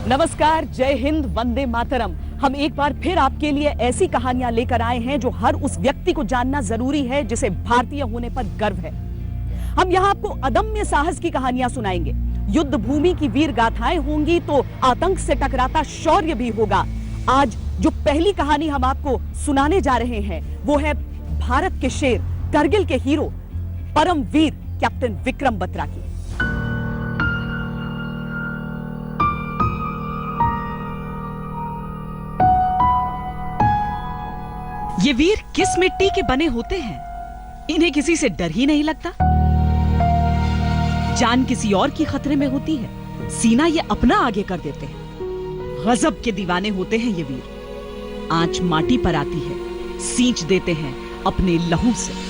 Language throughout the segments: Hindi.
नमस्कार, जय हिंद, वंदे मातरम। हम एक बार फिर आपके लिए ऐसी कहानियां लेकर आए हैं जो हर उस व्यक्ति को जानना जरूरी है जिसे भारतीय होने पर गर्व है। हम यहाँ आपको अदम्य साहस की कहानियां सुनाएंगे, युद्ध भूमि की वीर गाथाएं होंगी तो आतंक से टकराता शौर्य भी होगा। आज जो पहली कहानी हम आपको सुनाने जा रहे हैं वो है भारत के शेर, करगिल के हीरो, परम वीर कैप्टन विक्रम बत्रा की। ये वीर किस मिट्टी के बने होते हैं, इन्हें किसी से डर ही नहीं लगता। जान किसी और की खतरे में होती है, सीना ये अपना आगे कर देते हैं। गजब के दीवाने होते हैं ये वीर। आंच माटी पर आती है, सींच देते हैं अपने लहू से।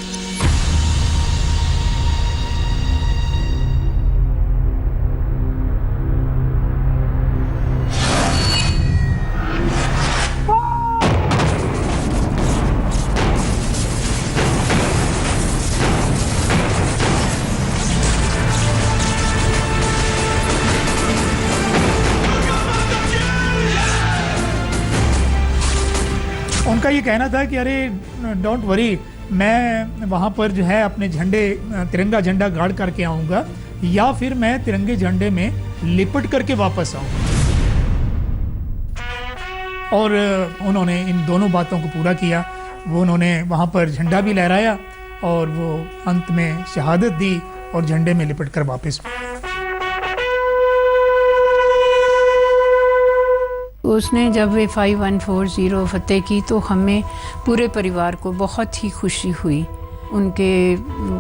उनका ये कहना था कि अरे डोंट वरी, मैं वहाँ पर जो है अपने झंडे, तिरंगा झंडा गाड़ करके आऊँगा या फिर मैं तिरंगे झंडे में लिपट करके वापस आऊँगा। और उन्होंने इन दोनों बातों को पूरा किया। वो उन्होंने वहाँ पर झंडा भी लहराया और वो अंत में शहादत दी और झंडे में लिपट कर वापस। उसने जब वे 5140 फतेह की तो हमें पूरे परिवार को बहुत ही खुशी हुई। उनके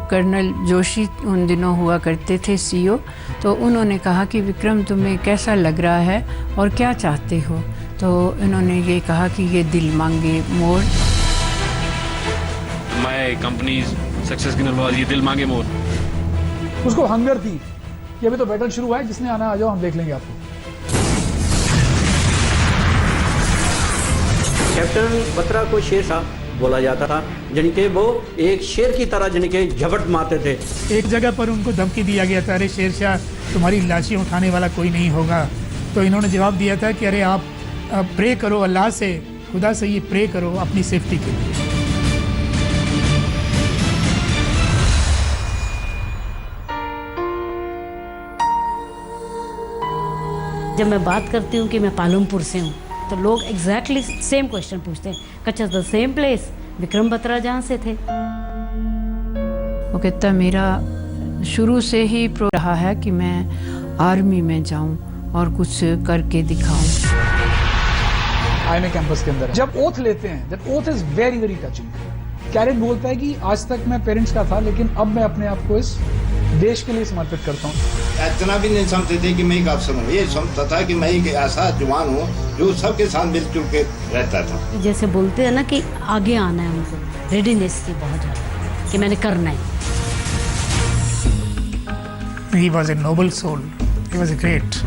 कर्नल जोशी उन दिनों हुआ करते थे सीओ, तो उन्होंने कहा कि विक्रम तुम्हें कैसा लग रहा है और क्या चाहते हो, तो इन्होंने ये कहा कि ये दिल मांगे मोर। माय कंपनी सक्सेस की नलवाज, ये दिल मांगे मोर। उसको हंगर थी कि अभी तो बैटल शुरू हुआ है, जिसने आना आ जाओ, हम देख लेंगे आपको। कैप्टन बत्रा को शेर शाह बोला जाता था, जिनके वो एक शेर की तरह जिनके झपट मारते थे। एक जगह पर उनको धमकी दिया गया था, अरे शेर शाह तुम्हारी लाशें उठाने वाला कोई नहीं होगा। तो इन्होंने जवाब दिया था कि अरे आप प्रे करो अल्लाह से, खुदा से ये प्रे करो अपनी सेफ्टी के लिए। जब मैं बात करती हूँ कि मैं पालमपुर से हूँ तो लोग एग्जैक्टली सेम क्वेश्चन पूछते हैं, कच्चा the same place Vikram Batra जहाँ से थे। वो कहता मेरा शुरू से ही प्रो रहा है कि मैं आर्मी में जाऊं और कुछ करके दिखाऊं। आईएमए कैंपस के अंदर जब ओथ लेते हैं, that oath is very very touching. कैरेट बोलता है कि आज तक मैं पेरेंट्स का था, लेकिन अब मैं अपने आप को इस देश के लिए समर्पित करता हूँ। इतना भी नहीं समझते थे कि मैं एक अफसर हूँ, ये समझता था कि मैं एक ऐसा जवान हूँ जो सबके साथ मिलजुल के रहता था। जैसे बोलते हैं ना कि आगे आना है, उनको रेडीनेस थी बहुत ज़्यादा कि मैंने करना है। He was a noble soul. He was a great.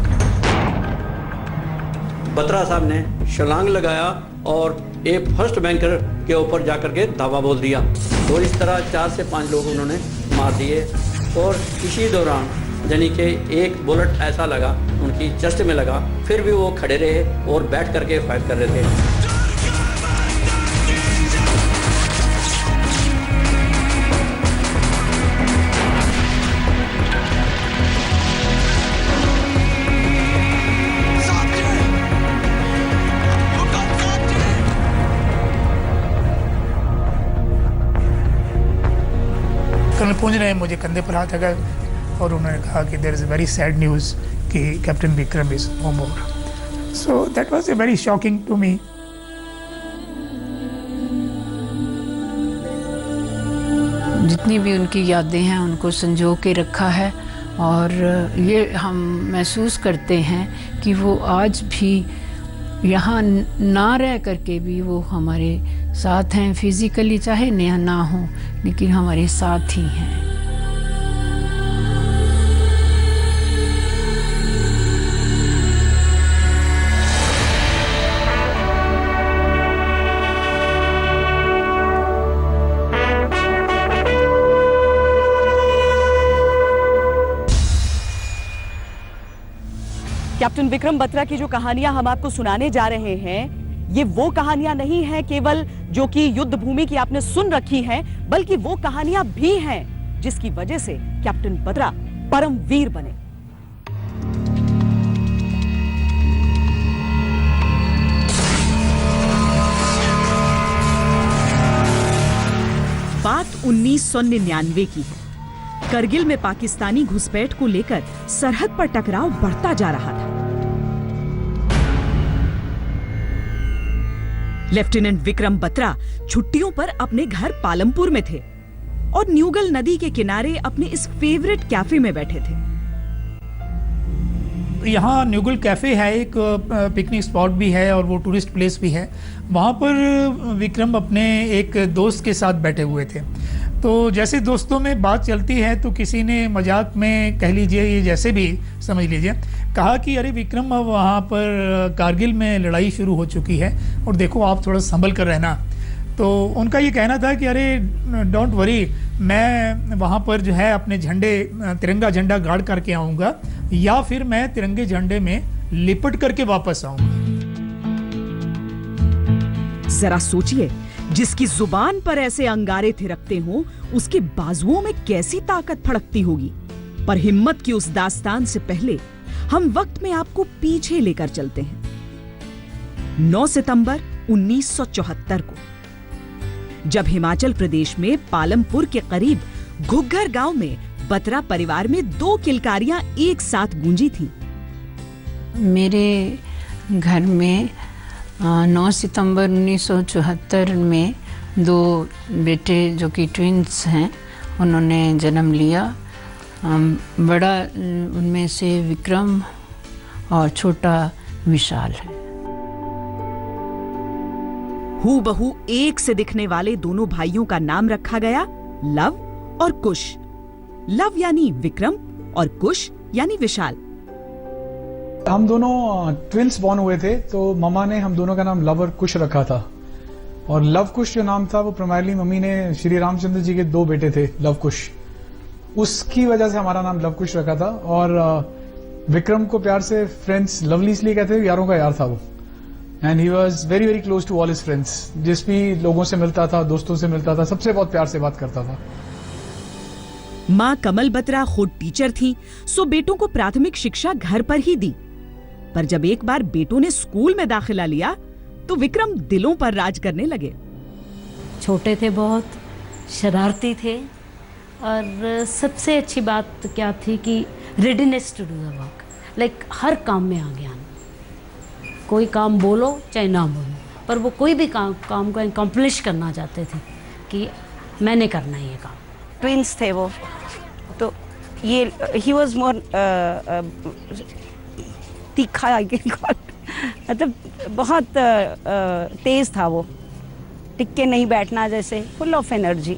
Batra साहब ने छलांग लगाया और एक फर्स्ट बैंकर के ऊपर जाकर के धावा बोल दिया। तो इस तरह 4 से 5 लोग उन्होंने मार दिए। और इसी दौरान यानी कि एक बुलेट ऐसा लगा उनकी चेस्ट में लगा, फिर भी वो खड़े रहे और बैठ करके फाइट कर रहे थे। कर्नल पूंज ने मुझे कंधे पर हाथ रखा और उन्होंने कहा कि there is a very sad news कि captain Vikram is no more. So that was a very shocking to me. जितनी भी उनकी यादें हैं उनको संजो के रखा है और ये हम महसूस करते हैं कि वो आज भी यहाँ ना रह करके भी वो हमारे साथ हैं फिजिकली, चाहे ना हो लेकिन हमारे साथ ही हैं। कैप्टन विक्रम बत्रा की जो कहानियां हम आपको सुनाने जा रहे हैं, ये वो कहानियां नहीं है केवल जो कि युद्ध भूमि की आपने सुन रखी हैं, बल्कि वो कहानियां भी हैं जिसकी वजह से कैप्टन बत्रा परमवीर बने। बात 1999 की है। करगिल में पाकिस्तानी घुसपैठ को लेकर सरहद पर टकराव बढ़ता जा रहा था। लेफ्टिनेंट विक्रम बत्रा छुट्टियों पर अपने घर पालमपुर में थे और न्यूगल नदी के किनारे अपने इस फेवरेट कैफे में बैठे थे। यहाँ न्यूगल कैफ़े है, एक पिकनिक स्पॉट भी है और वो टूरिस्ट प्लेस भी है। वहाँ पर विक्रम अपने एक दोस्त के साथ बैठे हुए थे। तो जैसे दोस्तों में बात चलती है तो किसी ने मजाक में, कह लीजिए ये जैसे भी समझ लीजिए, कहा कि अरे विक्रम, अब वहाँ पर कारगिल में लड़ाई शुरू हो चुकी है और देखो आप थोड़ा संभल कर रहना। तो उनका ये कहना था कि अरे डोंट वरी, मैं वहाँ पर जो है अपने झंडे, तिरंगा झंडा गाड़ करके आऊँगा या फिर मैं तिरंगे झंडे में लिपट करके वापस आऊँगा। जरा सोचिए, जिसकी जुबान पर ऐसे अंगारे थिरकते हों, उसके बाजुओं में कैसी ताकत फड़कती होगी। पर हिम्मत की उस दास्तान से पहले हम वक्त में आपको पीछे लेकर चलते हैं। 9 सितंबर 1974 को, जब हिमाचल प्रदेश में पालमपुर के करीब घुग्घर गांव में बत्रा परिवार में 2 किलकारियां एक साथ गूंजी थीं। मेरे घर में 9 सितंबर 1974 में 2 बेटे जो कि ट्विंस हैं, उन्होंने जन्म लिया। बड़ा उनमें से विक्रम और छोटा विशाल है। हूबहू एक से दिखने वाले दोनों भाइयों का नाम रखा गया लव और कुश। लव यानी विक्रम और कुश यानी विशाल। हम दोनों ट्विंस बॉर्न हुए थे, तो मम्मा ने हम दोनों का नाम लव और कुश रखा था। और लव कुश जो नाम था वो प्राइमरली मम्मी ने, श्री रामचंद्र जी के 2 बेटे थे लव कुश, उसकी वजह से हमारा नाम लव कुश रखा था। और विक्रम को प्यार से फ्रेंड्स लवली इसलिए कहते थे, यारों का यार था वो। And he was very very close to all his friends. जिस भी लोगों से मिलता था, दोस्तों से मिलता था, सबसे बहुत प्यार से बात करता था। मां कमल बत्रा खुद टीचर थी, सो बेटों को प्राथमिक शिक्षा घर पर ही दी। पर जब एक बार बेटों ने स्कूल में दाखिला लिया तो विक्रम दिलों पर राज करने लगे। छोटे थे, बहुत शरारती थे, और सबसे अच्छी बात क्या थी कि readiness to do the work, like हर काम में आगे आना। कोई काम बोलो चाहे ना बोलो, पर वो कोई भी काम को अकम्प्लिश करना चाहते थे कि मैंने करना है ये काम। ट्विंस थे वो, तो ये ही वॉज मोर तीखा, मतलब बहुत तेज था वो, टिक के नहीं बैठना, जैसे फुल ऑफ एनर्जी।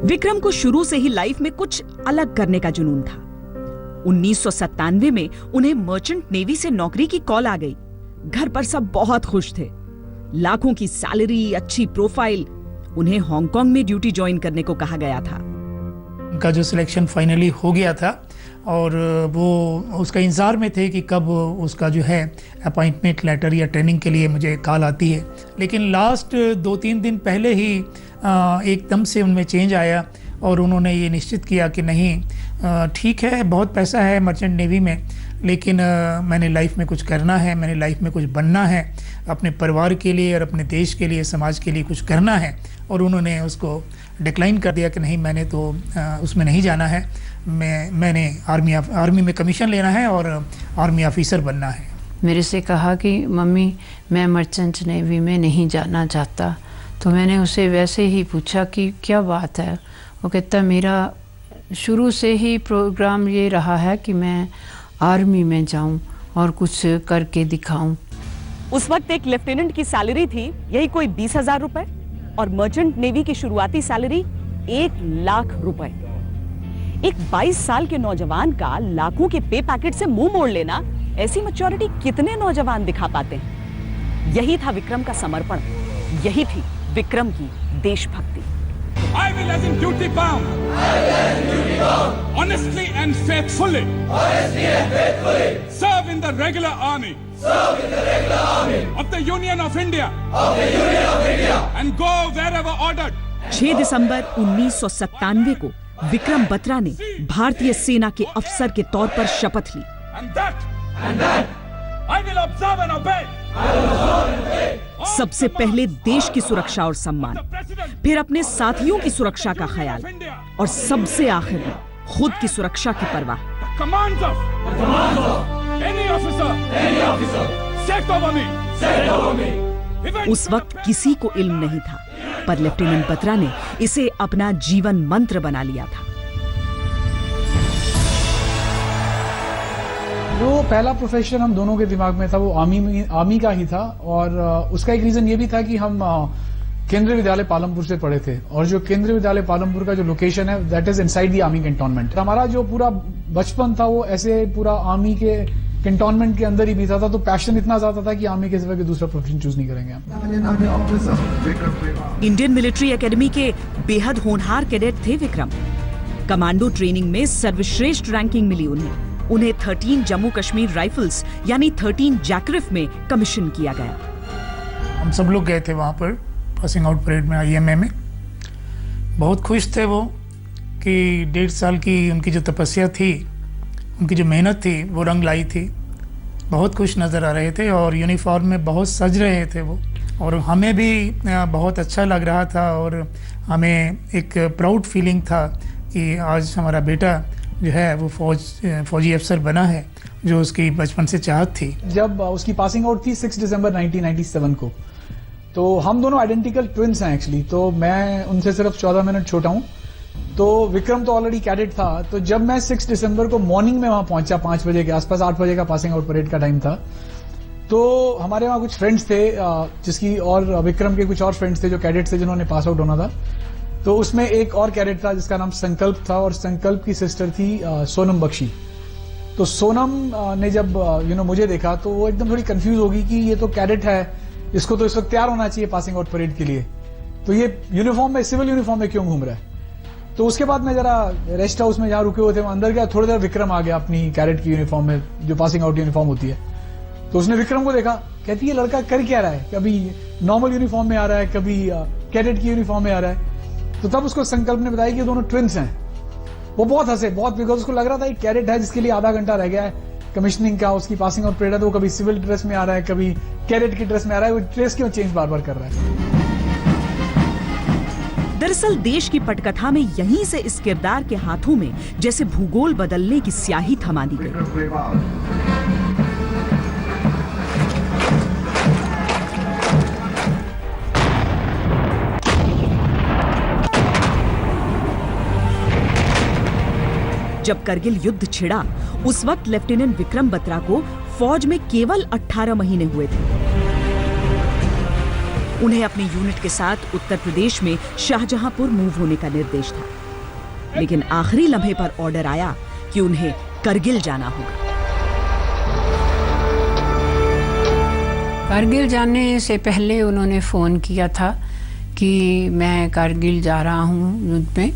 विक्रम को शुरू से ही लाइफ में कुछ अलग करने का जुनून था। 1997 में उन्हें मर्चेंट नेवी से नौकरी की कॉल आ गई। घर पर सब बहुत खुश थे, लाखों की सैलरी, अच्छी प्रोफाइल। उन्हें हांगकांग में ड्यूटी ज्वाइन करने को कहा गया था। उनका जो सिलेक्शन फाइनली हो गया था और वो उसका इंतज़ार में थे कि कब उसका जो है अपॉइंटमेंट लेटर या ट्रेनिंग के लिए मुझे कॉल आती है। लेकिन लास्ट 2-3 दिन पहले ही एकदम से उनमें चेंज आया और उन्होंने ये निश्चित किया कि नहीं, ठीक है, बहुत पैसा है मर्चेंट नेवी में, लेकिन मैंने लाइफ में कुछ करना है, मैंने लाइफ में कुछ बनना है, अपने परिवार के लिए और अपने देश के लिए, समाज के लिए कुछ करना है। और उन्होंने उसको डिक्लाइन कर दिया कि नहीं, मैंने तो उसमें नहीं जाना है, मैंने आर्मी में कमीशन लेना है और आर्मी ऑफिसर बनना है। मेरे से कहा कि मम्मी मैं मर्चेंट नेवी में नहीं जाना चाहता। तो मैंने उसे वैसे ही पूछा कि क्या बात है। वो कहता मेरा शुरू से ही प्रोग्राम ये रहा है कि मैं आर्मी में जाऊं और कुछ करके दिखाऊं। उस वक्त एक लेफ्टिनेंट की सैलरी थी यही कोई 20,000 रुपए और मर्चेंट नेवी की शुरुआती सैलरी 1 लाख रुपए। एक 22 साल के नौजवान का लाखों के पे पैकेट से मुंह मोड़ लेना, ऐसी मैच्योरिटी कितने नौजवान दिखा पाते हैं। यही था विक्रम का समर्पण, यही थी विक्रम की देशभक्ति। I will, as in duty bound, honestly and faithfully, serve in the regular army of the Union of India, and go wherever ordered. 6 दिसंबर 1997 को विक्रम बत्रा ने भारतीय सेना के अफसर के तौर पर शपथ ली। And that I will observe and obey. सबसे पहले देश की सुरक्षा और सम्मान, फिर अपने साथियों की सुरक्षा का ख्याल, और सबसे आखिर में खुद की सुरक्षा की परवाह। Commands of any officer set over me. उस वक्त किसी को इल्म नहीं था, पर लेफ्टिनेंट बत्रा ने इसे अपना जीवन मंत्र बना लिया था। जो पहला प्रोफेशन हम दोनों के दिमाग में था वो आर्मी का ही था, और उसका एक रीजन ये भी था कि हम केंद्रीय विद्यालय पालमपुर से पढ़े थे, और जो केंद्रीय विद्यालय पालमपुर का जो लोकेशन है that is inside the army cantonment. हमारा जो पूरा बचपन था वो ऐसे पूरा आर्मी के कैंटोनमेंट के अंदर ही बीता था, तो पैशन इतना ज्यादा था कि आर्मी के सिवा दूसरा प्रोफेशन चूज नहीं करेंगे हम। इंडियन मिलिट्री एकेडमी के बेहद होनहार कैडेट थे विक्रम। कमांडो ट्रेनिंग में सर्वश्रेष्ठ रैंकिंग मिली उन्हें 13 जम्मू कश्मीर राइफल्स यानी 13 जैकरिफ में कमीशन किया गया। हम सब लोग गए थे वहाँ पर पासिंग आउट परेड में, IMA में। बहुत खुश थे वो कि 1.5 साल की उनकी जो तपस्या थी, उनकी जो मेहनत थी वो रंग लाई थी। बहुत खुश नज़र आ रहे थे और यूनिफॉर्म में बहुत सज रहे थे वो, और हमें भी बहुत अच्छा लग रहा था, और हमें एक प्राउड फीलिंग था कि आज हमारा बेटा जो है वो फौजी अफसर बना है, जो उसकी बचपन से चाहत थी। जब उसकी पासिंग आउट थी 6 दिसंबर 1997 को, तो हम दोनों आइडेंटिकल ट्विंस हैं एक्चुअली। तो मैं उनसे सिर्फ 14 मिनट छोटा हूँ, तो विक्रम तो ऑलरेडी कैडेट था। तो जब मैं 6 दिसंबर को मॉर्निंग में वहां पहुंचा 5 बजे के आसपास, 8 बजे का पासिंग आउट परेड का टाइम था, तो हमारे वहां कुछ फ्रेंड्स थे जिसकी, और विक्रम के कुछ और फ्रेंड्स थे जो कैडेट थे जिन्होंने पास आउट होना था। तो उसमें एक और कैडेट था जिसका नाम संकल्प था, और संकल्प की सिस्टर थी सोनम बख्शी। तो सोनम ने जब मुझे देखा तो वो एकदम थोड़ी कंफ्यूज होगी कि ये तो कैडेट है, इसको तो इस वक्त तैयार होना चाहिए पासिंग आउट परेड के लिए, तो ये यूनिफॉर्म में, सिविल यूनिफॉर्म में क्यों घूम रहा है। तो उसके बाद मैं जरा रेस्ट हाउस में जहाँ रुके हुए थे वहां अंदर गया, थोड़ी देर विक्रम आ गया अपनी कैडेट की यूनिफॉर्म में, जो पासिंग आउट यूनिफॉर्म होती है। तो उसने विक्रम को देखा, कहती है लड़का कर क्या रहा है, कभी नॉर्मल यूनिफॉर्म में आ रहा है, कभी कैडेट की यूनिफॉर्म में आ रहा है। तो तब उसको संकल्प ने बताया कि ये दोनों ट्विंस हैं। वो बहुत हंसे, बहुत, बिकॉज उसको लग रहा था एक कैडेट है जिसके लिए आधा घंटा रह गया है कमिश्निंग का, उसकी पासिंग आउट परेड है, तो वो कभी सिविल ड्रेस में आ रहा है, कभी कैडेट की ड्रेस में आ रहा है, वो ड्रेस क्यों चेंज बार बार कर रहा है। दरअसल देश की पटकथा में यहीं से इस किरदार के हाथों में जैसे भूगोल बदलने की स्याही थमा दी गई। जब करगिल युद्ध छिड़ा, उस वक्त लेफ्टिनेंट विक्रम बत्रा को फौज में केवल 18 महीने हुए थे। उन्हें अपनी यूनिट के साथ उत्तर प्रदेश में शाहजहांपुर मूव होने का निर्देश था, लेकिन आखिरी लम्हे पर ऑर्डर आया कि उन्हें करगिल जाना होगा। कारगिल जाने से पहले उन्होंने फ़ोन किया था कि मैं कारगिल जा रहा हूँ युद्ध में।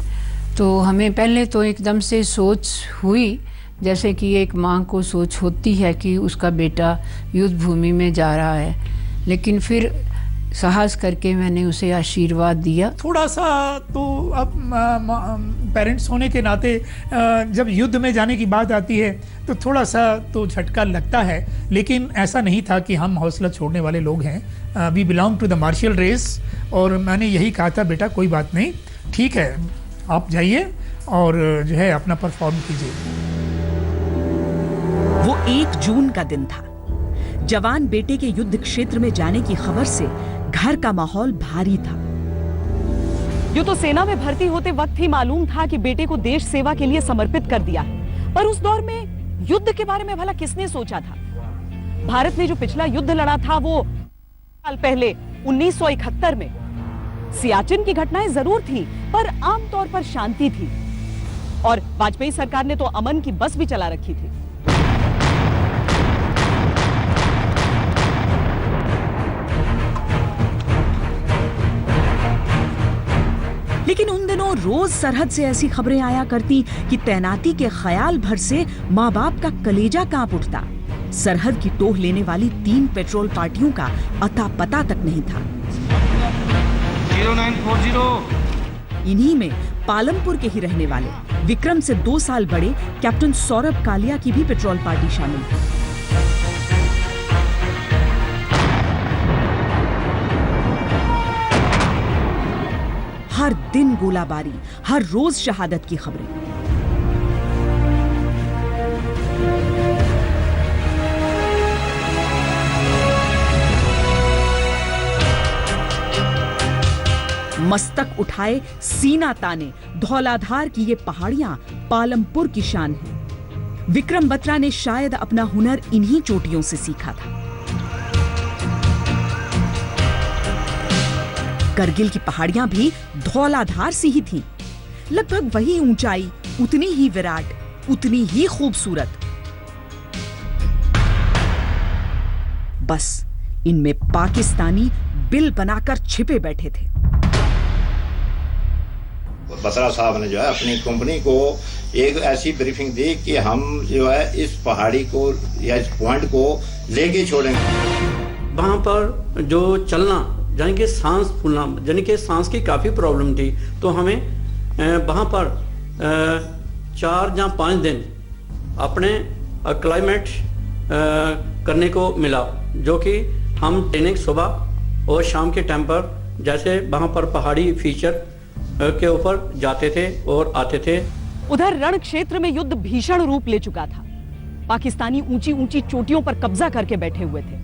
तो हमें पहले तो एकदम से सोच हुई, जैसे कि एक माँ को सोच होती है कि उसका बेटा युद्ध भूमि में जा रहा है, लेकिन फिर साहस करके मैंने उसे आशीर्वाद दिया। थोड़ा सा तो अब पेरेंट्स होने के नाते जब युद्ध में जाने की बात आती है तो थोड़ा सा तो झटका लगता है, लेकिन ऐसा नहीं था कि हम हौसला छोड़ने वाले लोग हैं। We belong to the martial race, और मैंने यही कहा था, बेटा कोई बात नहीं, ठीक है, आप जाइए और जो है अपना परफॉर्म कीजिए। वो 1 जून का दिन था। जवान बेटे के युद्ध क्षेत्र में जाने की खबर से घर का माहौल भारी था। यूं तो सेना में भर्ती होते वक्त ही मालूम था कि बेटे को देश सेवा के लिए समर्पित कर दिया है, पर उस दौर में युद्ध के बारे में भला किसने सोचा था। भारत ने जो पिछला युद्ध लड़ा था वो साल पहले 1971 में। सियाचिन की घटनाएं जरूर थी, पर आमतौर पर शांति थी, और वाजपेयी सरकार ने तो अमन की बस भी चला रखी थी। लेकिन उन दिनों रोज सरहद से ऐसी खबरें आया करती कि तैनाती के ख्याल भर से माँ बाप का कलेजा कांप उठता। सरहद की टोह लेने वाली 3 पेट्रोल पार्टियों का अता पता तक नहीं था। 0940। इन्हीं में पालमपुर के ही रहने वाले विक्रम से 2 साल बड़े कैप्टन सौरभ कालिया की भी पेट्रोल पार्टी शामिल थी। हर दिन गोलाबारी, हर रोज शहादत की खबरें। मस्तक उठाए सीना ताने धौलाधार की ये पहाड़ियां पालमपुर की शान है। विक्रम बत्रा ने शायद अपना हुनर इन्हीं चोटियों से सीखा था। करगिल की पहाड़ियां भी धौलाधार सी ही थीं। लगभग वही ऊंचाई, उतनी ही विराट, उतनी ही खूबसूरत। बस इनमें पाकिस्तानी बिल बनाकर छिपे बैठे थे। बत्रा साहब ने जो है अपनी कंपनी को एक ऐसी ब्रीफिंग दी कि हम जो है इस पहाड़ी को या इस पॉइंट को लेके छोड़ेंगे। वहाँ पर जो चलना यानी कि सांस फूलना, यानी कि सांस की काफ़ी प्रॉब्लम थी, तो हमें वहाँ पर 4 या 5 दिन अपने क्लाइमेट करने को मिला, जो कि हम ट्रेनिंग सुबह और शाम के टाइम पर जैसे वहाँ पर पहाड़ी फीचर के ऊपर जाते थे और आते थे। उधर रण क्षेत्र में युद्ध भीषण रूप ले चुका था। पाकिस्तानी ऊंची ऊंची चोटियों पर कब्जा करके बैठे हुए थे।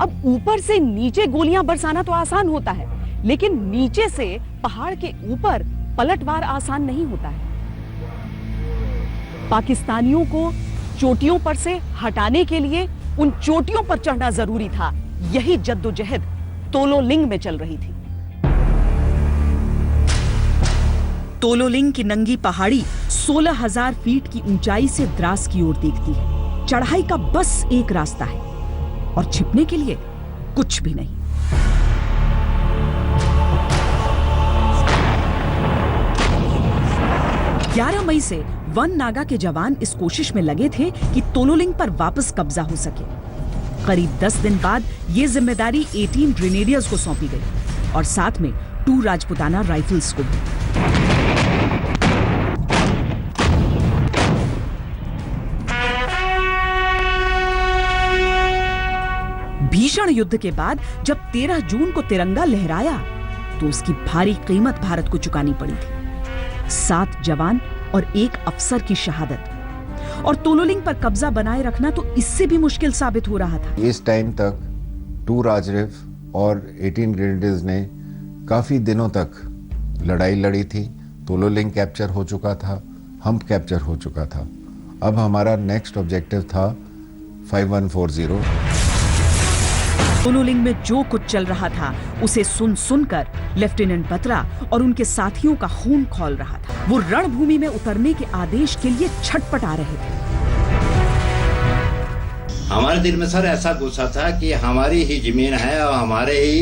अब ऊपर से नीचे गोलियां बरसाना तो आसान होता है, लेकिन नीचे से पहाड़ के ऊपर पलटवार आसान नहीं होता है। पाकिस्तानियों को चोटियों पर से हटाने के लिए उन चोटियों पर चढ़ना जरूरी था। यही जद्दोजहद तोलोलिंग में चल रही थी। तोलोलिंग की नंगी पहाड़ी 16,000 फीट की ऊंचाई से द्रास की ओर देखती है। चढ़ाई का बस एक रास्ता है और छिपने के लिए कुछ भी नहीं। ग्यारह मई से वन नागा के जवान इस कोशिश में लगे थे कि तोलोलिंग पर वापस कब्जा हो सके। करीब 10 दिन बाद यह जिम्मेदारी 18 ग्रेनेडियर्स को सौंपी गई और साथ में 2 राजपुताना राइफल्स को भी। भीषण युद्ध के बाद जब 13 जून को तिरंगा लहराया तो उसकी भारी कीमत भारत को चुकानी पड़ी थी। 7 जवान और 1 अफसर की शहादत। और तोलोलिंग पर कब्जा बनाए रखना तो इससे भी मुश्किल साबित हो रहा था। इस टाइम तक 2 राजरिफ और 18 ग्रेनेडियर्स ने काफी दिनों तक लड़ाई लड़ी थी। तोलोलिंग कैप्चर हो चुका था, हम्प कैप्चर हो चुका था। अब हमारा नेक्स्ट ऑब्जेक्टिव था 5140। तोलोलिंग में जो कुछ चल रहा था उसे सुनकर लेफ्टिनेंट बत्रा और उनके साथियों का खून खौल रहा था। वो रणभूमि में उतरने के आदेश के लिए छटपटा रहे थे। हमारे दिल में सर ऐसा गुस्सा था कि हमारी ही जमीन है और हमारे ही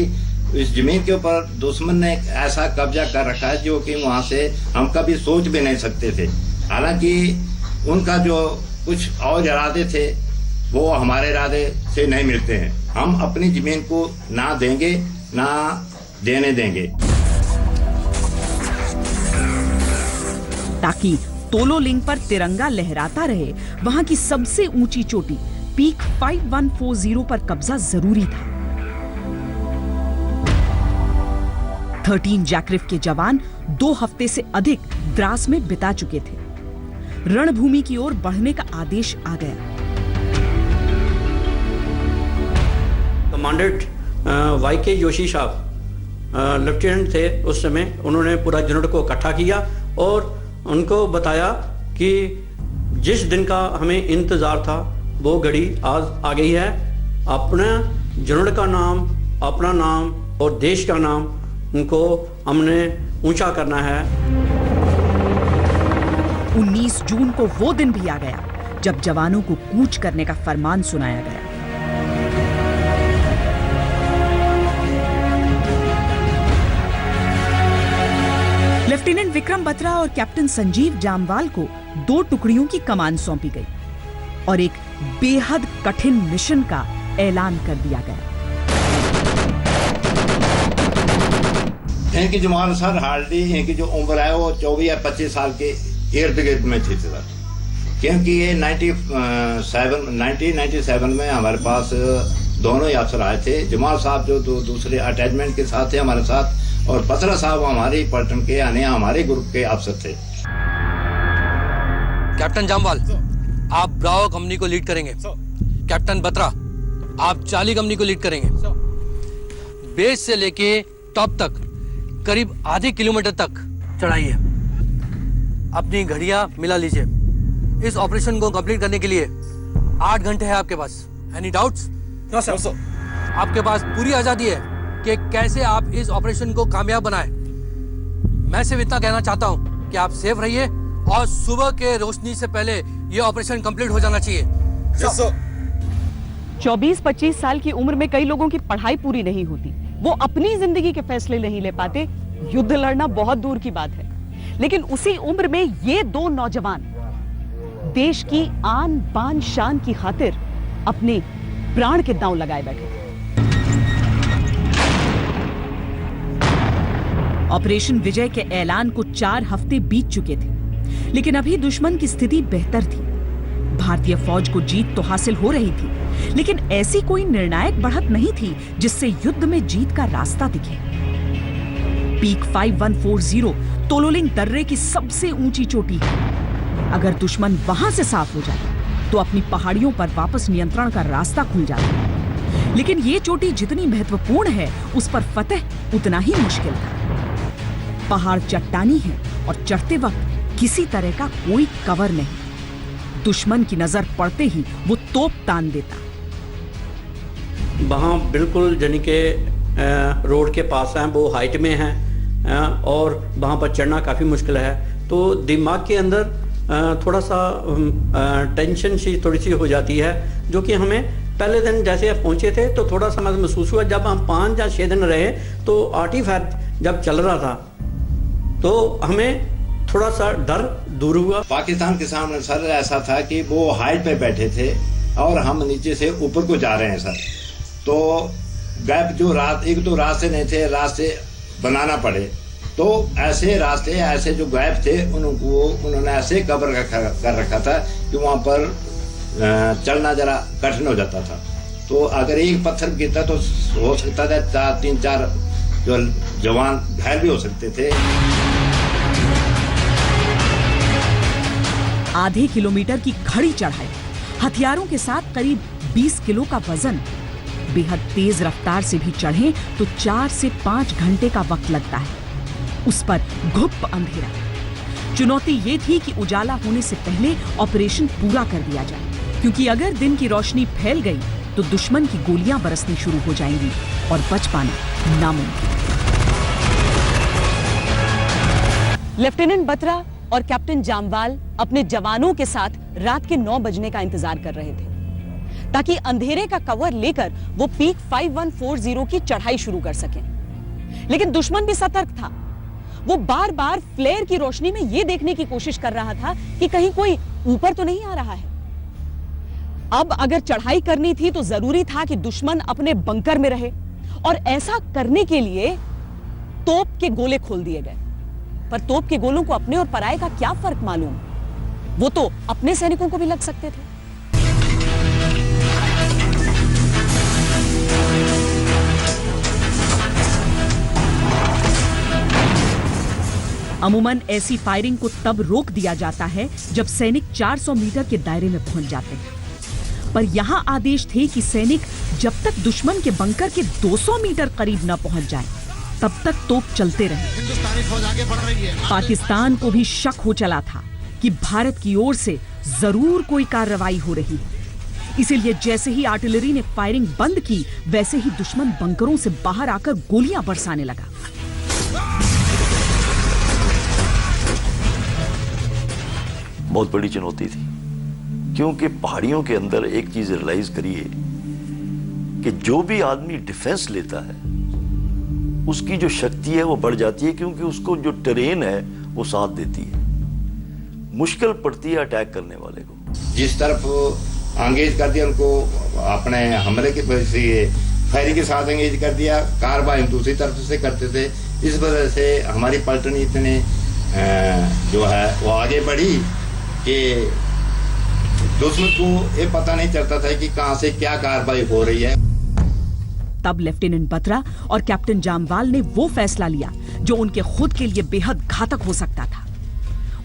इस जमीन के ऊपर दुश्मन ने ऐसा कब्जा कर रखा है जो कि वहां से हम कभी सोच भी नहीं सकते थे। हालांकि उनका जो कुछ और इरादे थे वो हमारे इरादे से नहीं मिलते हैं। हम अपनी जमीन को ना देंगे ना देने देंगे। ताकि तोलोलिंग पर तिरंगा लहराता रहे, वहां की सबसे ऊंची चोटी पीक 5140 पर कब्जा जरूरी था। 13 जैकरिफ के जवान 2 हफ्ते से अधिक द्रास में बिता चुके थे। रणभूमि की ओर बढ़ने का आदेश आ गया। कमांडेंट वाईके जोशी साहब लेफ्टिनेंट थे उस समय। उन्होंने पूरा यूनिट को इकट्ठा किया और उनको बताया कि जिस दिन का हमें इंतजार था वो घड़ी आज आ गई है। अपना यूनिट का नाम, अपना नाम और देश का नाम उनको हमने ऊंचा करना है। 19 जून को वो दिन भी आ गया जब जवानों को कूच करने का फरमान सुनाया गया। लेफ्टिनेंट विक्रम बत्रा और कैप्टन संजीव जामवाल को 2 टुकड़ियों की कमान सौंपी गई और एक बेहद कठिन मिशन का ऐलान कर दिया गया। इनकी जमाल सर हार्डली इनकी जो उम्र है वो 24 या 25 साल के इर्द गिर्द में थी सर, क्योंकि ये 1997 में हमारे पास दोनों अफसर आए थे। जमाल साहब जो दूसरे अटैचमेंट के साथ थे हमारे साथ, और बत्रा साहब हमारे पलटन के यानी हमारे ग्रुप के अफसर थे। कैप्टन जामवाल आप ब्रावो कंपनी को लीड करेंगे, कैप्टन बत्रा आप चार्ली कंपनी को लीड करेंगे। बेस से लेके टॉप तक करीब आधे किलोमीटर तक चढ़ाई है। अपनी घड़ियां मिला लीजिए। इस ऑपरेशन को कंप्लीट करने के लिए 8 घंटे है आपके पास। Any doubts? No sir. आपके पास पूरी आजादी है कि कैसे आप इस ऑपरेशन को कामयाब बनाएं। मैं सिर्फ इतना कहना चाहता हूं कि आप सेफ रहिए और सुबह के रोशनी से पहले ये ऑपरेशन कंप्लीट हो जाना चाहिए। Yes sir. 24-25 साल की उम्र में कई लोगों की पढ़ाई पूरी नहीं होती, वो अपनी जिंदगी के फैसले नहीं ले पाते, युद्ध लड़ना बहुत दूर की बात है। लेकिन उसी उम्र में ये 2 नौजवान देश की आन बान शान की खातिर अपने प्राण के दांव लगाए बैठे। ऑपरेशन विजय के ऐलान को 4 हफ्ते बीत चुके थे, लेकिन अभी दुश्मन की स्थिति बेहतर थी। भारतीय फौज को जीत तो हासिल हो रही थी, लेकिन ऐसी कोई निर्णायक बढ़त नहीं थी जिससे युद्ध में जीत का रास्ता दिखे। पीक 5140 तोलोलिंग दर्रे की सबसे ऊंची चोटी है। अगर दुश्मन वहां से साफ हो जाए तो अपनी पहाड़ियों पर वापस नियंत्रण का रास्ता खुल जाता है। लेकिन ये चोटी जितनी महत्वपूर्ण है, उस पर फतह उतना ही मुश्किल था। पहाड़ चट्टानी है और चढ़ते वक्त किसी तरह का कोई कवर नहीं। दुश्मन की नजर पड़ते ही वो तोप तान देता। वहाँ बिल्कुल यानी के रोड के पास हैं, वो हाइट में हैं और वहाँ पर चढ़ना काफ़ी मुश्किल है। तो दिमाग के अंदर थोड़ा सा टेंशन सी थोड़ी सी हो जाती है, जो कि हमें पहले दिन जैसे पहुँचे थे तो थोड़ा सा महसूस हुआ। जब हम 5 या 6 दिन रहे तो आर्टिफैक्ट जब चल रहा था तो हमें थोड़ा सा डर दूर हुआ। पाकिस्तान के सामने सर ऐसा था कि वो हाइट पे बैठे थे और हम नीचे से ऊपर को जा रहे हैं सर। तो गैप जो एक तो रास्ते नहीं थे, रास्ते बनाना पड़े। तो ऐसे रास्ते ऐसे जो गैप थे उन्होंने ऐसे कवर कर रखा था कि वहाँ पर चलना जरा कठिन हो जाता था। तो अगर एक पत्थर गिरता तो हो सकता था 3-4 जो जवान घायल भी हो सकते थे। आधे किलोमीटर की खड़ी चढ़ाई, हथियारों के साथ करीब 20 किलो का वजन, बेहद तेज रफ्तार से भी चढ़ें तो 4 से 5 घंटे का वक्त लगता है। उस पर घुप अंधेरा। चुनौती ये थी कि उजाला होने से पहले ऑपरेशन पूरा कर दिया जाए, क्योंकि अगर दिन की रोशनी फैल गई तो दुश्मन की गोलियां बरसनी शुरू हो जाएंगी और बच पाना नामुमकिन। लेफ्टिनेंट बत्रा और कैप्टन जामवाल अपने जवानों के साथ रात के 9 बजने का इंतजार कर रहे थे, ताकि अंधेरे का कवर लेकर वो पीक 5140 की चढ़ाई शुरू कर सकें। लेकिन दुश्मन भी सतर्क था। वो बार बार फ्लेयर की रोशनी में ये देखने की कोशिश कर रहा था कि कहीं कोई ऊपर तो नहीं आ रहा है। अब अगर चढ़ाई करनी थी तो जरूरी था कि दुश्मन अपने बंकर में रहे, और ऐसा करने के लिए तोप के गोले खोल दिए गए। पर तोप के गोलों को अपने और पराये का क्या फर्क मालूम, वो तो अपने सैनिकों को भी लग सकते थे। अमूमन ऐसी फायरिंग को तब रोक दिया जाता है जब सैनिक 400 मीटर के दायरे में पहुंच जाते हैं, पर यहां आदेश थे कि सैनिक जब तक दुश्मन के बंकर के 200 मीटर करीब न पहुंच जाए तब तक तोप चलते रहे। पाकिस्तान को भी शक हो चला था कि भारत की ओर से जरूर कोई कार्रवाई हो रही है, इसीलिए जैसे ही आर्टिलरी ने फायरिंग बंद की वैसे ही दुश्मन बंकरों से बाहर आकर गोलियां बरसाने लगा। बहुत बड़ी चुनौती थी, क्योंकि पहाड़ियों के अंदर एक चीज रियलाइज करिए कि जो भी आदमी डिफेंस लेता है उसकी जो शक्ति है वो बढ़ जाती है, क्योंकि उसको जो टेरेन है वो साथ देती है। मुश्किल पड़ती है अटैक करने वाले को। जिस तरफ एंगेज कर दिया उनको अपने हमले की वजह से फायरिंग के साथ एंगेज कर दिया, कार्रवाई हम दूसरी तरफ से करते थे। इस वजह से हमारी पलटन इतने जो है वो आगे बढ़ी कि दुश्मन को ये पता नहीं चलता था कि कहां से क्या कार्रवाई हो रही है। तब लेफ्टिनेंट बत्रा और कैप्टन जामवाल ने वो फैसला लिया जो उनके खुद के लिए बेहद घातक हो सकता था।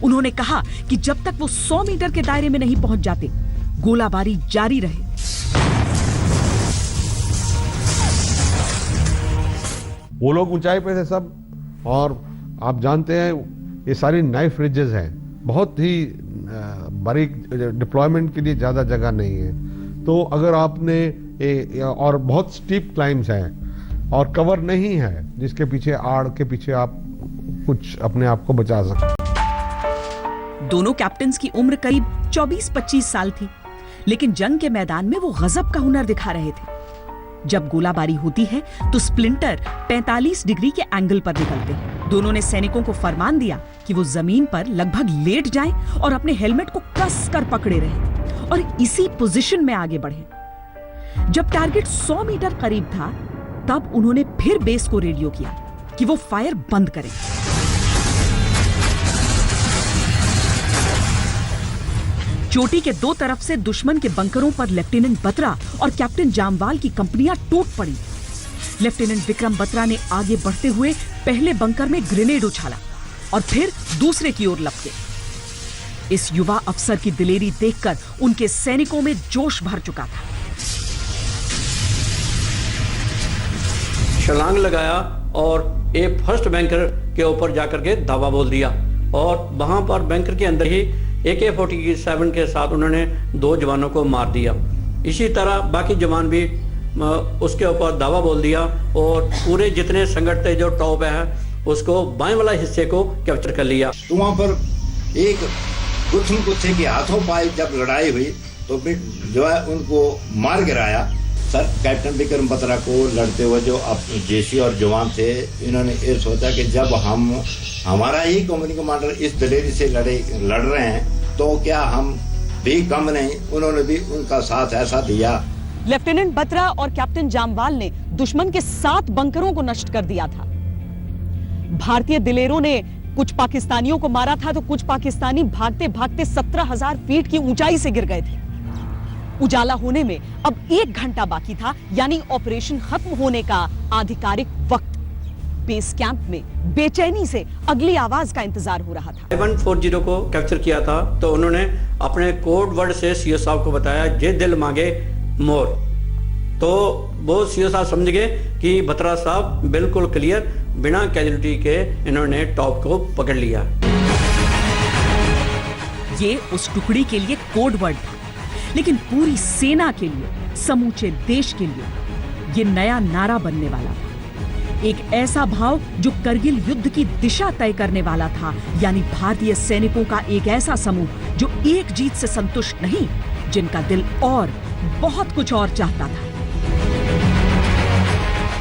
उन्होंने कहा कि जब तक वो 100 मीटर के दायरे में नहीं पहुंच जाते, गोलाबारी जारी रहे। वो लोग ऊंचाई पे थे सब, और आप जानते हैं ये सारी नाइफ रिजेस हैं, बहुत ही बारीक, डिप्लॉयमेंट के लिए ज़्यादा जगह नहीं है। तो अगर आपने और बहुत स्टीप क्लाइम्स हैं और कवर नहीं है जिसके पीछे आड़ के पीछे आप कुछ अपने आप को बचा सकते। दोनों कैप्टन्स की उम्र करीब 24-25 साल थी, लेकिन जंग के मैदान में वो गजब का हुनर दिखा रहे थे। जब गोलाबारी होती है तो स्प्लिंटर 45 डिग्री के एंगल पर निकलते हैं। दोनों ने सैनिकों को फरमान दिया कि वो जमीन पर लगभग लेट जाएं और अपने हेलमेट को कस कर पकड़े रहें और इसी पोजीशन में आगे बढ़ें। जब टारगेट 100 मीटर करीब था, तब उन्होंने फिर बेस को रेडियो किया कि वो फायर बंद करें। चोटी के दो तरफ से दुश्मन के बंकरों पर लेफ्टिनेंट बत्रा और कैप्टन जामवाल की कंपनियां टूट पड़ी। लेफ्टिनेंट विक्रम बत्रा ने आगे बढ़ते हुए पहले बंकर में ग्रेनेड उछाला और फिर दूसरे की ओर लपके। इस युवा अफसर की दिलेरी देखकर उनके सैनिकों में जोश भर चुका था। छलांग लगाया और एक फर्स्ट बैंकर के ऊपर जाकर के धावा बोल दिया और वहां पर बैंकर के अंदर ही AK-47 के साथ उन्होंने 2 जवानों को मार दिया। इसी तरह बाकी जवान भी उसके ऊपर दावा बोल दिया और पूरे जितने संगठन जो टॉप है उसको बाएं वाला हिस्से को कैप्चर कर लिया। तो वहां पर एक दुश्मन कुत्ते के हाथों पाई जब लड़ाई हुई तो जो है उनको मार गिराया। सर कैप्टन विक्रम बत्रा को लड़ते हुए जो जेसी और जवान थे, इन्होंने ये सोचा कि जब हमारा ही कंपनी कमांडर इस दिलेरी से लड़ रहे हैं तो क्या हम भी कम नहीं। उन्होंने भी उनका साथ ऐसा दिया। लेफ्टिनेंट बत्रा और कैप्टन जामवाल ने दुश्मन के 7 बंकरों को नष्ट कर दिया था। भारतीय दिलेरों ने कुछ पाकिस्तानियों को मारा था तो कुछ पाकिस्तानी भागते भागते 17,000 फीट की ऊंचाई से गिर गए थे। उजाला होने में अब 1 घंटा बाकी था, यानी ऑपरेशन खत्म होने का आधिकारिक वक्त। बेस कैंप में बेचैनी से अगली आवाज का इंतजार हो रहा था। 5140 को कैप्चर किया था तो उन्होंने अपने कोड वर्ड से सीओ साहब को बताया, जे दिल मांगे मोर। तो वो सीओ साहब समझ गए कि बत्रा साहब बिल्कुल क्लियर, बिना कैजुअलिटी के इन्होंने टॉप को पकड़ लिया। ये उस टुकड़ी के लिए कोड वर्ड था, लेकिन पूरी सेना के लिए, समूचे देश के लिए ये नया नारा बनने वाला था। एक ऐसा भाव जो करगिल युद्ध की दिशा तय करने वाला था, यानी भारतीय सैनिकों का एक ऐसा समूह जो एक जीत से संतुष्ट नहीं, जिनका दिल और बहुत कुछ और चाहता था।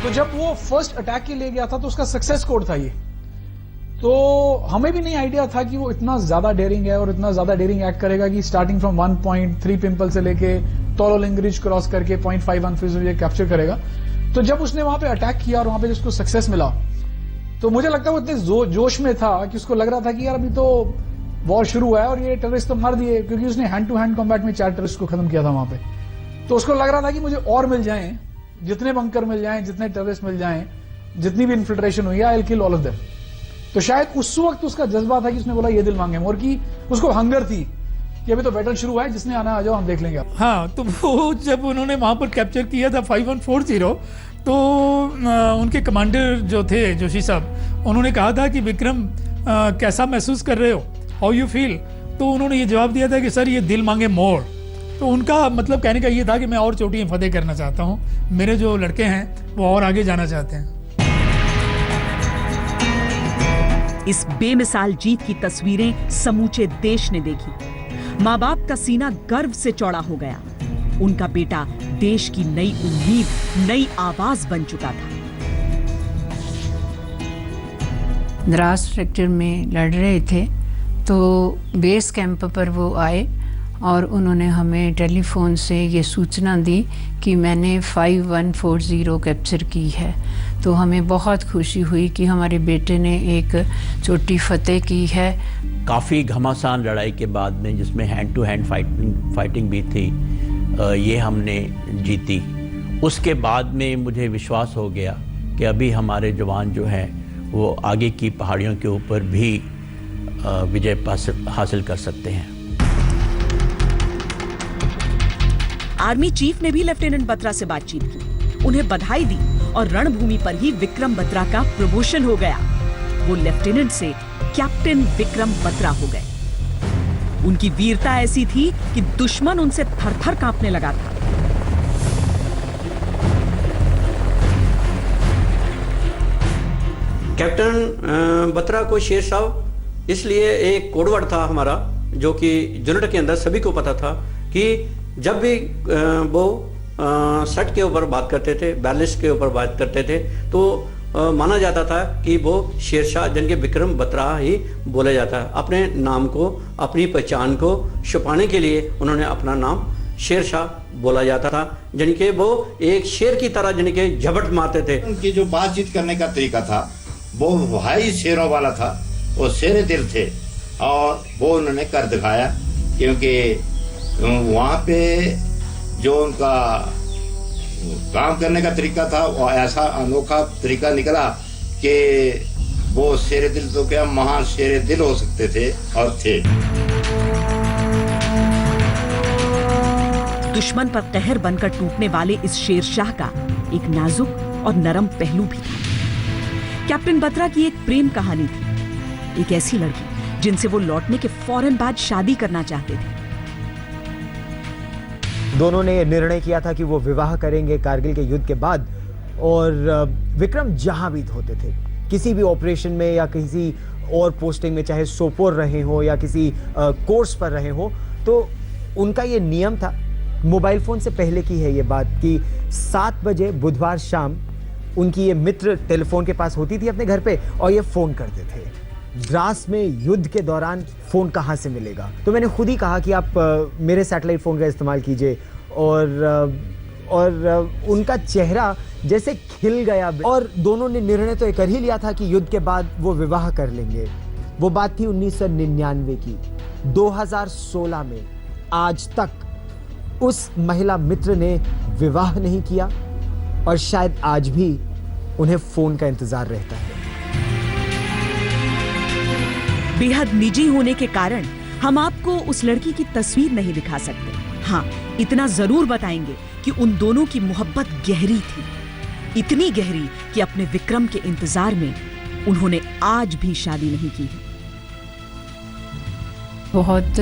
तो जब वो फर्स्ट अटैक के लिए गया था तो उसका सक्सेस कोड था ये। तो हमें भी नहीं आइडिया था कि वो इतना ज्यादा डेयरिंग है और इतना ज्यादा डेयरिंग एक्ट करेगा कि स्टार्टिंग फ्रॉम 1.3 पिंपल से लेके तोलोलिंग रिज क्रॉस करके 0.51 ये कैप्चर करेगा। तो जब उसने वहां पे अटैक किया और वहां पे उसको सक्सेस मिला, तो मुझे लगता है वो इतने जोश में था कि उसको लग रहा था कि यार अभी तो वॉर शुरू हुआ है और ये टेररिस्ट तो मार दिए, क्योंकि उसने हैंड टू हैंड कॉम्बैट में 4 टेररिस्ट को खत्म किया था वहां पे। तो उसको लग रहा था कि मुझे और मिल जाएं, जितने बंकर मिल जाएं, जितने टेररिस्ट मिल जाएं, जितनी भी इन्फिल्ट्रेशन हुई, I will kill all of them. तो शायद उस वक्त उसका जज्बा था कि उसने बोला ये दिल मांगे मोर की, उसको हंगर थी कि अभी तो बैटल शुरू हुआ है, जिसने आना आ जाओ, हम देख लेंगे। हाँ, तो वो जब उन्होंने वहां पर कैप्चर किया था 5140, तो उनके कमांडर जो थे जोशी साहब, उन्होंने कहा था कि विक्रम कैसा महसूस कर रहे हो, हाउ यू फील। तो उन्होंने ये जवाब दिया था कि सर ये दिल मांगे मोर। तो उनका मतलब कहने का ये था कि मैं और चोटियां फतेह करना चाहता हूँ, मेरे जो लड़के हैं वो और आगे जाना चाहते हैं। इस बेमिसाल जीत की तस्वीरें समूचे देश ने देखी। माँ बाप का सीना गर्व से चौड़ा हो गया। उनका बेटा देश की नई उम्मीद, नई आवाज बन चुका था। द्रास सेक्टर में लड़ रहे थे, तो बेस कैंप पर वो आए और उन्होंने हमें टेलीफोन से ये सूचना दी कि मैंने 5140 कैप्चर की है। तो हमें बहुत खुशी हुई कि हमारे बेटे ने एक छोटी फतेह की है। काफ़ी घमासान लड़ाई के बाद में, जिसमें हैंड टू हैंड फाइटिंग भी थी, ये हमने जीती। उसके बाद में मुझे विश्वास हो गया कि अभी हमारे जवान जो हैं वो आगे की पहाड़ियों के ऊपर भी विजय हासिल कर सकते हैं। आर्मी चीफ ने भी लेफ्टिनेंट बत्रा से बातचीत की, उन्हें बधाई दी और रणभूमि पर ही विक्रम बत्रा का प्रमोशन हो गया। वो लेफ्टिनेंट से कैप्टन विक्रम बत्रा हो गए। उनकी वीरता ऐसी थी कि दुश्मन उनसे थर-थर कांपने लगा था। कैप्टन बत्रा को शेरशाह इसलिए एक कोडवर्ड था हमारा, जो कि यूनिट के अंदर सभी को पता था कि जब भी वो सट के ऊपर बात करते थे, बैलिस्ट के ऊपर बात करते थे, तो माना जाता था कि वो शेरशाह जन के विक्रम बत्रा ही बोला जाता है। अपने नाम को, अपनी पहचान को छुपाने के लिए उन्होंने अपना नाम शेरशाह बोला जाता था। जन के वो एक शेर की तरह जन के झपट मारते थे। उनकी जो बातचीत करने का तरीका था वो भाई शेरों वाला था, वो शेर दिल थे और वो उन्होंने कर दिखाया। क्योंकि वहाँ पे जो उनका काम करने का तरीका था वो ऐसा अनोखा तरीका निकला कि वो शेर दिल तो क्या महान शेर दिल हो सकते थे और थे। दुश्मन पर कहर बनकर टूटने वाले इस शेरशाह का एक नाजुक और नरम पहलू भी था। कैप्टन बत्रा की एक प्रेम कहानी थी, एक ऐसी लड़की जिनसे वो लौटने के फौरन बाद शादी करना चाहते थे। दोनों ने निर्णय किया था कि वो विवाह करेंगे कारगिल के युद्ध के बाद, और विक्रम जहां भी होते थे, किसी भी ऑपरेशन में या किसी और पोस्टिंग में, चाहे सोपोर रहे हो या किसी कोर्स पर रहे हो, तो उनका ये नियम था, मोबाइल फोन से पहले की है ये बात, कि 7 बजे बुधवार शाम उनकी ये मित्र टेलीफोन के पास होती थी अपने घर पे और ये फोन करते थे। द्रास में युद्ध के दौरान फोन कहाँ से मिलेगा? तो मैंने खुद ही कहा कि आप मेरे सैटेलाइट फोन का इस्तेमाल कीजिए, और उनका चेहरा जैसे खिल गया। और दोनों ने निर्णय तो कर ही लिया था कि युद्ध के बाद वो विवाह कर लेंगे। वो बात थी 1999 की। 2016 में आज तक उस महिला मित्र ने विवाह नहीं किया और शायद आज भी उन्हें फोन का इंतजार रहता है। बेहद निजी होने के कारण हम आपको उस लड़की की तस्वीर नहीं दिखा सकते। हाँ, इतना जरूर बताएंगे कि उन दोनों की मोहब्बत गहरी थी, इतनी गहरी कि अपने विक्रम के इंतजार में उन्होंने आज भी शादी नहीं की। बहुत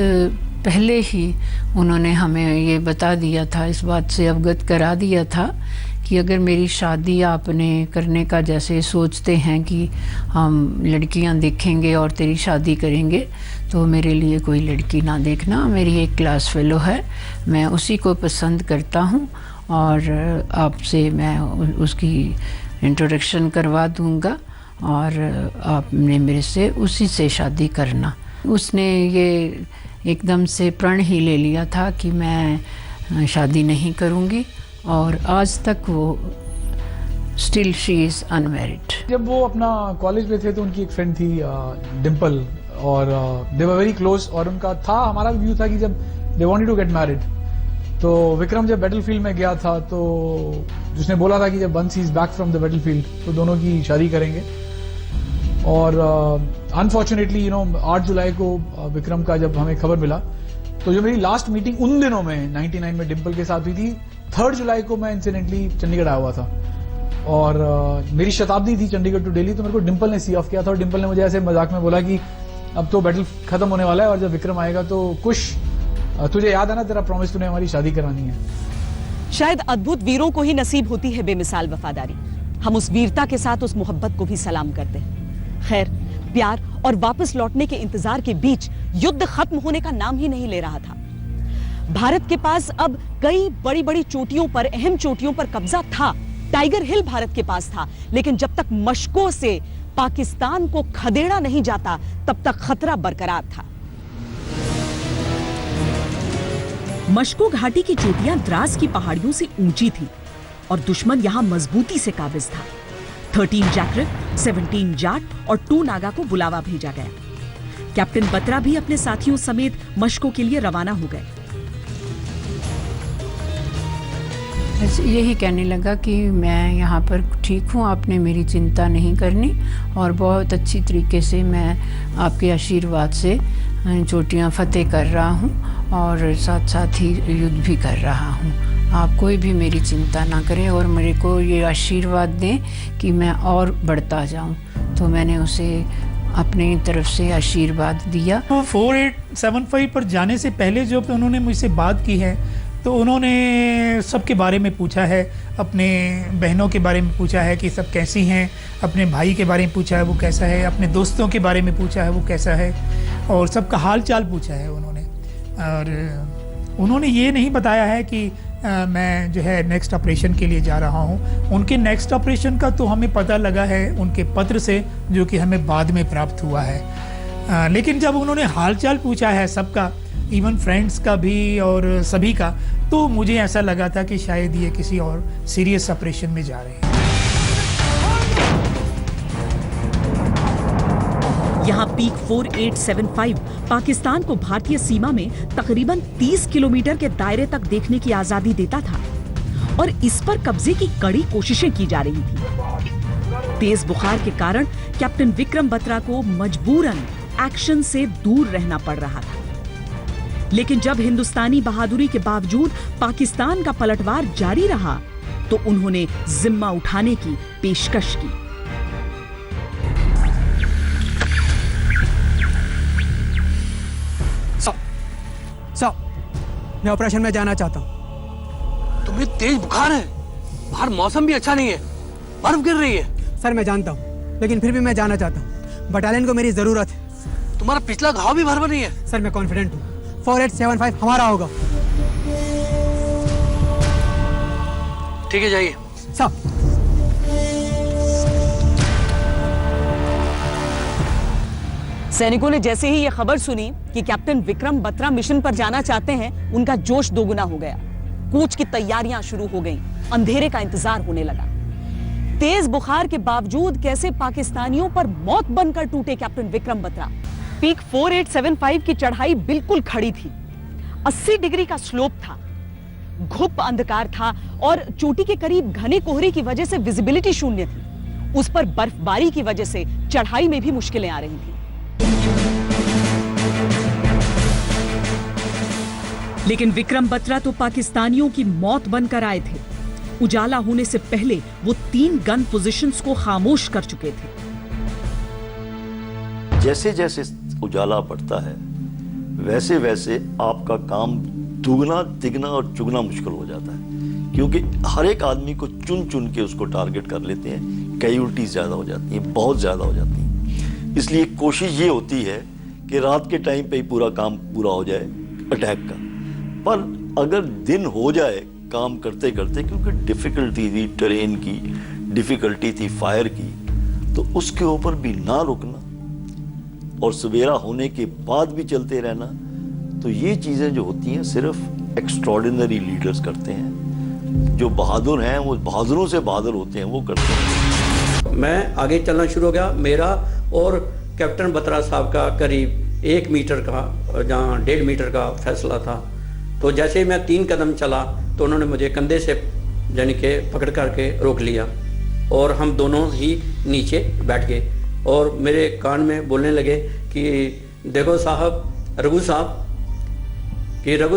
पहले ही उन्होंने हमें ये बता दिया था, इस बात से अवगत करा दिया था कि अगर मेरी शादी आपने करने का जैसे सोचते हैं कि हम लड़कियां देखेंगे और तेरी शादी करेंगे, तो मेरे लिए कोई लड़की ना देखना। मेरी एक क्लास फेलो है, मैं उसी को पसंद करता हूं और आपसे मैं उसकी इंट्रोडक्शन करवा दूंगा और आपने मेरे से उसी से शादी करना। उसने ये एकदम से प्रण ही ले लिया था कि मैं शादी नहीं करूंगी और आज तक वो स्टिल शी इज अनमैरिड। जब वो अपना कॉलेज में थे तो उनकी एक फ्रेंड थी डिम्पल, और दे वर वेरी क्लोज। और उनका था, हमारा व्यू था कि जब they wanted to get married, तो विक्रम जब बैटलफील्ड में गया था तो जिसने बोला था कि जब once he is back from the battlefield तो दोनों की शादी करेंगे। और अनफॉर्चुनेटली 8 जुलाई को विक्रम का जब हमें खबर मिला, तो जो मेरी लास्ट मीटिंग उन दिनों में 99 में डिम्पल के साथ हुई थी, 3 जुलाई को मैं इंसिडेंटली चंडीगढ़ आया हुआ था और मेरी शताब्दी थी चंडीगढ़ टू दिल्ली। तो मेरे को डिम्पल ने सी ऑफ किया था और डिम्पल ने मुझे ऐसे मजाक में बोला कि अब तो बैटल खत्म होने वाला है और जब विक्रम आएगा तो कुछ तुझे याद है ना, तेरा प्रॉमिस, तूने हमारी शादी करानी है। शायद अद्भुत वीरों को ही नसीब होती है बेमिसाल वफादारी। हम उस वीरता के साथ उस मोहब्बत को भी सलाम करते हैं। खैर, प्यार और वापस लौटने के इंतजार के बीच युद्ध खत्म होने का नाम ही नहीं ले रहा था। भारत के पास अब कई बड़ी बड़ी चोटियों पर, अहम चोटियों पर कब्जा था। टाइगर हिल भारत के पास था, लेकिन जब तक मशकों से पाकिस्तान को खदेड़ा नहीं जाता तब तक खतरा बरकरार था। मशको घाटी की चोटियां द्रास की पहाड़ियों से ऊंची थी और दुश्मन यहां मजबूती से काबिज था। 13 जैकरेट, 17 जाट और 2 नागा को बुलावा भेजा गया। कैप्टन बत्रा भी अपने साथियों समेत मशको के लिए रवाना हो गए। यही कहने लगा कि मैं यहाँ पर ठीक हूँ, आपने मेरी चिंता नहीं करनी और बहुत अच्छी तरीके से मैं आपके आशीर्वाद से चोटियाँ फतेह कर रहा हूँ और साथ साथ ही युद्ध भी कर रहा हूँ। आप कोई भी मेरी चिंता ना करें और मेरे को ये आशीर्वाद दें कि मैं और बढ़ता जाऊँ। तो मैंने उसे अपनी तरफ से आशीर्वाद दिया। 4875 पर जाने से पहले जो उन्होंने मुझसे बात की है तो उन्होंने सबके बारे में पूछा है, अपने बहनों के बारे में पूछा है कि सब कैसी हैं, अपने भाई के बारे में पूछा है वो कैसा है, अपने दोस्तों के बारे में पूछा है वो कैसा है और सबका हाल चाल पूछा है उन्होंने। और उन्होंने ये नहीं बताया है कि मैं जो है नेक्स्ट ऑपरेशन के लिए जा रहा हूँ। उनके नेक्स्ट ऑपरेशन का तो हमें पता लगा है उनके पत्र से, जो कि हमें बाद में प्राप्त हुआ है। लेकिन जब उन्होंने हाल चाल पूछा है सबका, इवन फ्रेंड्स का भी और सभी का, तो मुझे ऐसा लगा था कि शायद ये किसी और सीरियस ऑपरेशन में जा रहे हैं। यहाँ पीक 4875 पाकिस्तान को भारतीय सीमा में तकरीबन 30 किलोमीटर के दायरे तक देखने की आजादी देता था और इस पर कब्जे की कड़ी कोशिशें की जा रही थी। तेज बुखार के कारण कैप्टन विक्रम बत्रा को मजबूरन एक्शन से दूर रहना पड़ रहा था। लेकिन जब हिंदुस्तानी बहादुरी के बावजूद पाकिस्तान का पलटवार जारी रहा तो उन्होंने जिम्मा उठाने की पेशकश की। मैं ऑपरेशन में जाना चाहता हूँ। तुम्हें तेज बुखार है, बाहर मौसम भी अच्छा नहीं है, बर्फ गिर रही है। सर मैं जानता हूँ, लेकिन फिर भी मैं जाना चाहता हूँ। बटालियन को मेरी जरूरत है। तुम्हारा पिछला घाव भी भर नहीं है। सर मैं कॉन्फिडेंट हूँ, 4875 हमारा होगा। ठीक है, जाइए। सर सैनिकों ने जैसे ही यह खबर सुनी कि कैप्टन विक्रम बत्रा मिशन पर जाना चाहते हैं, उनका जोश दोगुना हो गया। कूच की तैयारियां शुरू हो गईं, अंधेरे का इंतजार होने लगा। तेज बुखार के बावजूद कैसे पाकिस्तानियों पर मौत बनकर टूटे कैप्टन विक्रम बत्रा। पीक 4875 की चढ़ाई बिल्कुल खड़ी थी, 80 डिग्री का स्लोप था, घुप अंधकार था और चोटी के करीब घने कोहरे की वजह से विजिबिलिटी शून्य थी। उस पर बर्फबारी की वजह से चढ़ाई में भी मुश्किलें आ रही थी। लेकिन विक्रम बत्रा तो पाकिस्तानियों की मौत बनकर आए थे। उजाला होने से पहले वो 3 गन पोजीशंस को खामोश कर चुके थे। जैसे जैसे उजाला बढ़ता है वैसे वैसे आपका काम दुगना तिगना और चुगना मुश्किल हो जाता है, क्योंकि हर एक आदमी को चुन चुन के उसको टारगेट कर लेते हैं। कैजुअल्टीज ज़्यादा हो जाती हैं, बहुत ज़्यादा हो जाती हैं। इसलिए कोशिश ये होती है कि रात के टाइम पे ही पूरा काम पूरा हो जाए अटैक का। पर अगर दिन हो जाए काम करते करते, क्योंकि डिफ़िकल्टी थी टेरेन की, डिफ़िकल्टी थी फायर की, तो उसके ऊपर भी ना रुकना और सवेरा होने के बाद भी चलते रहना, तो ये चीज़ें जो होती हैं सिर्फ एक्स्ट्रॉर्डिनरी लीडर्स करते हैं। जो बहादुर हैं वो बहादुरों से बहादुर होते हैं, वो करते हैं। मैं आगे चलना शुरू हो गया। मेरा और कैप्टन बत्रा साहब का करीब 1 मीटर का, जहाँ 1.5 मीटर का फैसला था। तो जैसे ही मैं 3 कदम चला तो उन्होंने मुझे कंधे से यानी कि पकड़ करके रोक लिया और हम दोनों ही नीचे बैठ गए और मेरे कान में बोलने लगे कि देखो साहब, रघु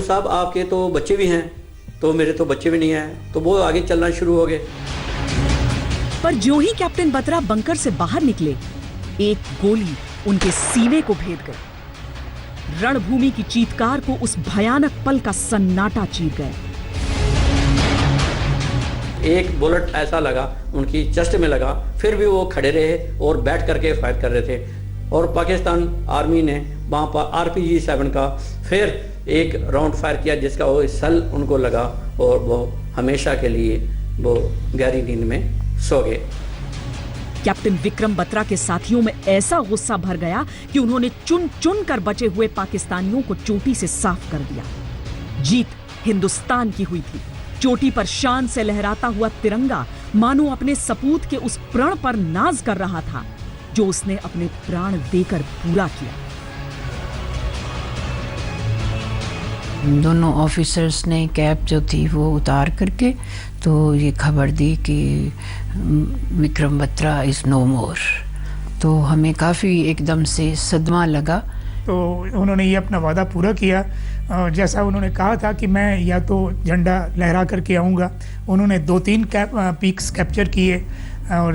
साहब आपके तो बच्चे भी हैं, तो मेरे तो बच्चे भी नहीं हैं। तो वो आगे चलना शुरू हो गए। पर जो ही कैप्टन बत्रा बंकर से बाहर निकले, एक गोली उनके सीने को भेद गई। रणभूमि की चीत्कार को उस भयानक पल का सन्नाटा चीर गया। एक बुलेट ऐसा लगा उनकी चेस्ट में लगा, फिर भी वो खड़े रहे और बैठ करके फायर कर रहे थे। और पाकिस्तान आर्मी ने वहाँ पर RPG-7 का फिर एक राउंड फायर किया, जिसका वो सल उनको लगा और वो हमेशा के लिए वो गहरी नींद में सो गए। कैप्टन विक्रम बत्रा के साथियों में ऐसा गुस्सा भर गया कि उन्होंने चुन चुन कर बचे हुए पाकिस्तानियों को चोटी से साफ कर दिया। जीत हिंदुस्तान की हुई थी। चोटी पर शान से लहराता हुआ तिरंगा मानो अपने सपूत के उस प्रण पर नाज कर रहा था जो उसने अपने प्राण देकर पूरा किया। दोनों ऑफिसर्स ने कैप जो थी वो उतार करके तो ये खबर दी कि विक्रम बत्रा इज़ नो मोर। तो हमें काफ़ी एकदम से सदमा लगा। तो उन्होंने ये अपना वादा पूरा किया। जैसा उन्होंने कहा था कि मैं या तो झंडा लहरा करके आऊँगा, उन्होंने 2-3 पीक्स कैप्चर किए और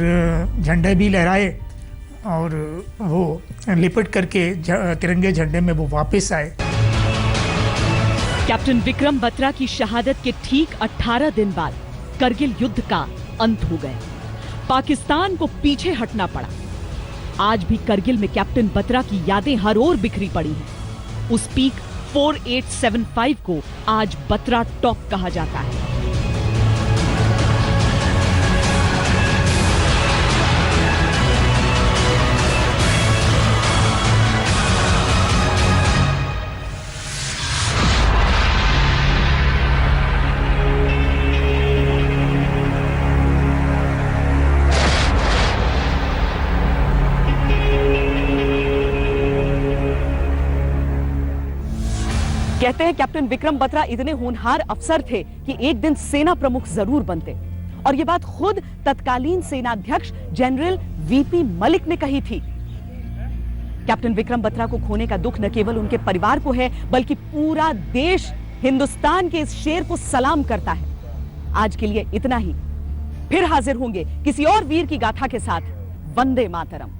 झंडे भी लहराए और वो लिपट करके तिरंगे झंडे में वो वापस आए। कैप्टन विक्रम बत्रा की शहादत के ठीक 18 दिन बाद करगिल युद्ध का अंत हो गया। पाकिस्तान को पीछे हटना पड़ा। आज भी करगिल में कैप्टन बत्रा की यादें हर ओर बिखरी पड़ी हैं। उस पीक 4875 को आज बत्रा टॉप कहा जाता है। कहते हैं कैप्टन विक्रम बत्रा इतने होनहार अफसर थे कि एक दिन सेना प्रमुख जरूर बनते, और यह बात खुद तत्कालीन सेनाध्यक्ष जनरल वीपी मलिक ने कही थी। कैप्टन विक्रम बत्रा को खोने का दुख न केवल उनके परिवार को है बल्कि पूरा देश हिंदुस्तान के इस शेर को सलाम करता है। आज के लिए इतना ही। फिर हाजिर होंगे किसी और वीर की गाथा के साथ। वंदे मातरम।